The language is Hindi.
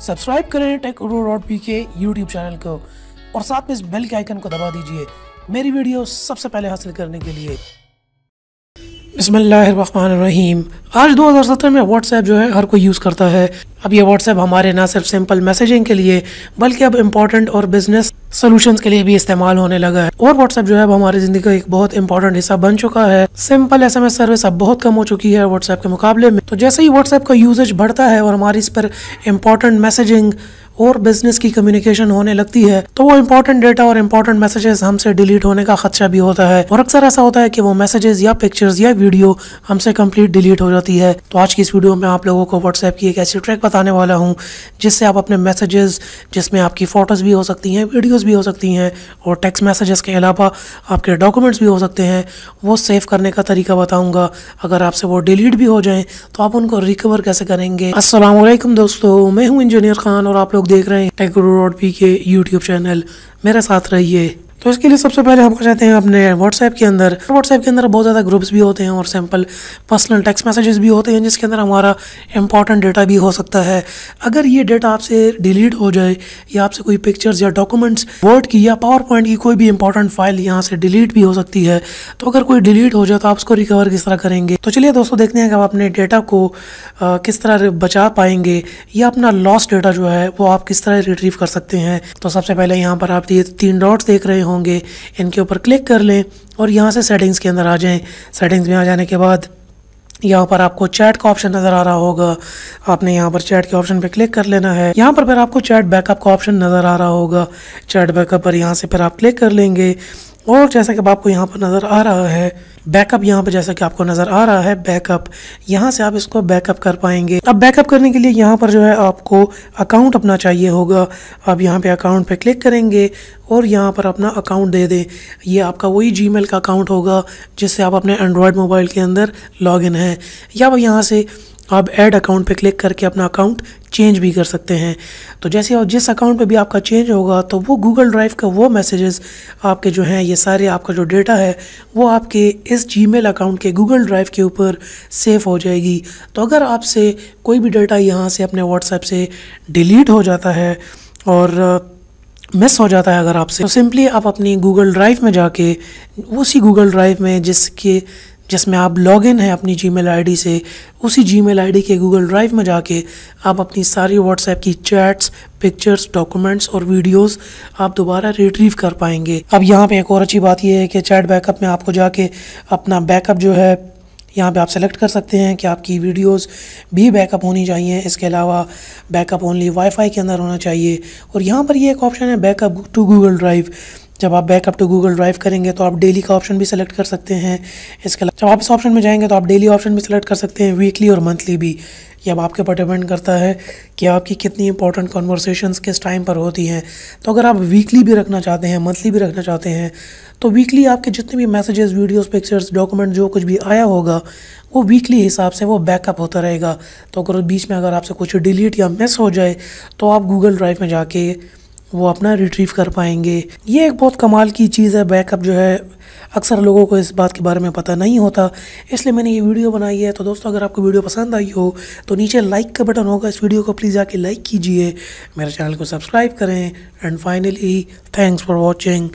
सब्सक्राइब करें टेक Urdu.PK यूट्यूब चैनल को और साथ में इस बेल के आइकन को दबा दीजिए मेरी वीडियो सबसे पहले हासिल करने के लिए। बिस्मिल्लाहिर्रहमानिर्रहीम। आज 2017 में व्हाट्सएप जो है हर कोई यूज़ करता है। अब ये व्हाट्सएप हमारे ना सिर्फ सिंपल मैसेजिंग के लिए बल्कि अब इम्पोर्टेंट और बिजनेस सॉल्यूशंस के लिए भी इस्तेमाल होने लगा है। और व्हाट्सएप जो है अब हमारी ज़िंदगी का एक बहुत इंपॉर्टेंट हिस्सा बन चुका है। सिंपल एसएमएस सर्विस अब बहुत कम हो चुकी है व्हाट्सएप के मुकाबले में। तो जैसे ही व्हाट्सएप का यूजेज बढ़ता है और हमारी इस पर इम्पोर्टेंट मैसेजिंग और बिजनेस की कम्युनिकेशन होने लगती है तो वो इंपॉर्टेंट डेटा और इंपॉर्टेंट मैसेजेस हमसे डिलीट होने का खदशा भी होता है। और अक्सर ऐसा होता है कि वो मैसेजेस या पिक्चर्स या वीडियो हमसे कंप्लीट डिलीट हो जाती है। तो आज की इस वीडियो में आप लोगों को व्हाट्सएप की एक ऐसी ट्रिक बताने वाला हूँ जिससे आप अपने मैसेजेस, जिसमें आपकी फ़ोटोज़ भी हो सकती हैं, वीडियोज़ भी हो सकती हैं और टेक्स्ट मैसेजेस के अलावा आपके डॉक्यूमेंट्स भी हो सकते हैं, वो सेव करने का तरीका बताऊँगा। अगर आपसे वो डिलीट भी हो जाएँ तो आप उनको रिकवर कैसे करेंगे। अस्सलाम वालेकुम दोस्तों, मैं हूँ इंजीनियर खान और आप लोग देख रहे हैं टेक Urdu.PK यूट्यूब चैनल। मेरे साथ रहिए। तो इसके लिए सबसे पहले हम आ जाते हैं अपने व्हाट्सएप के अंदर। व्हाट्सएप के अंदर बहुत ज़्यादा ग्रुप्स भी होते हैं और सिंपल पर्सनल टेक्स्ट मैसेजेस भी होते हैं जिसके अंदर हमारा इंपॉर्टेंट डेटा भी हो सकता है। अगर ये डेटा आपसे डिलीट हो जाए या आपसे कोई पिक्चर्स या डॉक्यूमेंट्स, वर्ड की या पावर पॉइंट की कोई भी इंपॉर्टेंट फाइल यहाँ से डिलीट भी हो सकती है, तो अगर कोई डिलीट हो जाए तो आप उसको रिकवर किस तरह करेंगे। तो चलिए दोस्तों देखते हैं कि आप अपने डेटा को किस तरह बचा पाएंगे या अपना लॉस्ट डेटा जो है वो आप किस तरह रिट्रीव कर सकते हैं। तो सबसे पहले यहाँ पर आप ये 3 डॉट्स देख रहे होंगे, इनके ऊपर क्लिक कर लें और यहाँ से सेटिंग्स के अंदर आ जाएं। सेटिंग्स में आ जाने के बाद यहाँ पर आपको चैट का ऑप्शन नज़र आ रहा होगा। आपने यहाँ पर चैट के ऑप्शन पे क्लिक कर लेना है। यहाँ पर फिर आपको चैट बैकअप का ऑप्शन नज़र आ रहा होगा। चैट बैकअप पर यहाँ से फिर आप क्लिक कर लेंगे और जैसा कि आपको यहाँ पर नज़र आ रहा है बैकअप, यहाँ पर जैसा कि आपको नज़र आ रहा है बैकअप, यहाँ से आप इसको बैकअप कर पाएंगे। अब बैकअप करने के लिए यहाँ पर जो है आपको अकाउंट अपना चाहिए होगा। आप यहाँ पे अकाउंट पे क्लिक करेंगे और यहाँ पर अपना अकाउंट दे दें। ये आपका वही जीमेल का अकाउंट होगा जिससे आप अपने एंड्रॉयड मोबाइल के अंदर लॉगिन हैं, या अब यहाँ से आप ऐड अकाउंट पे क्लिक करके अपना अकाउंट चेंज भी कर सकते हैं। तो जैसे और जिस अकाउंट पे भी आपका चेंज होगा तो वो गूगल ड्राइव का वो मैसेजेस आपके जो हैं, ये सारे आपका जो डेटा है वो आपके इस जीमेल अकाउंट के गूगल ड्राइव के ऊपर सेव हो जाएगी। तो अगर आपसे कोई भी डेटा यहाँ से अपने व्हाट्सएप से डिलीट हो जाता है और मिस हो जाता है अगर आपसे, तो सिंपली आप अपनी गूगल ड्राइव में जाके उसी गूगल ड्राइव में जिसमें आप लॉगिन हैं अपनी जीमेल आईडी से, उसी जीमेल आईडी के गूगल ड्राइव में जाके आप अपनी सारी व्हाट्सएप की चैट्स, पिक्चर्स, डॉक्यूमेंट्स और वीडियोस आप दोबारा रिट्रीव कर पाएंगे। अब यहाँ पे एक और अच्छी बात यह है कि चैट बैकअप में आपको जाके अपना बैकअप जो है यहाँ पे आप सेलेक्ट कर सकते हैं कि आपकी वीडियोस भी बैकअप होनी चाहिए। इसके अलावा बैकअप ओनली वाईफाई के अंदर होना चाहिए। और यहाँ पर ये एक ऑप्शन है बैकअप टू गूगल ड्राइव। जब आप बैकअप टू गूगल ड्राइव करेंगे तो आप डेली का ऑप्शन भी सेलेक्ट कर सकते हैं। इसके अलावा जब आप इस ऑप्शन में जाएंगे तो आप डेली ऑप्शन भी सेलेक्ट कर सकते हैं, वीकली और मंथली भी। ये अब आपके ऊपर डिपेंड करता है कि आपकी कितनी इंपॉर्टेंट कन्वर्सेशंस किस टाइम पर होती हैं। तो अगर आप वीकली भी रखना चाहते हैं, मंथली भी रखना चाहते हैं, तो वीकली आपके जितने भी मैसेजेस, वीडियोस, पिक्चर्स, डॉक्यूमेंट जो कुछ भी आया होगा वो वीकली हिसाब से वो बैकअप होता रहेगा। तो अगर बीच में अगर आपसे कुछ डिलीट या मिस हो जाए तो आप गूगल ड्राइव में जाके वो अपना रिट्रीव कर पाएंगे। ये एक बहुत कमाल की चीज़ है बैकअप जो है। अक्सर लोगों को इस बात के बारे में पता नहीं होता, इसलिए मैंने ये वीडियो बनाई है। तो दोस्तों अगर आपको वीडियो पसंद आई हो तो नीचे लाइक का बटन होगा, इस वीडियो को प्लीज़ जाके लाइक कीजिए, मेरे चैनल को सब्सक्राइब करें and finally thanks for watching.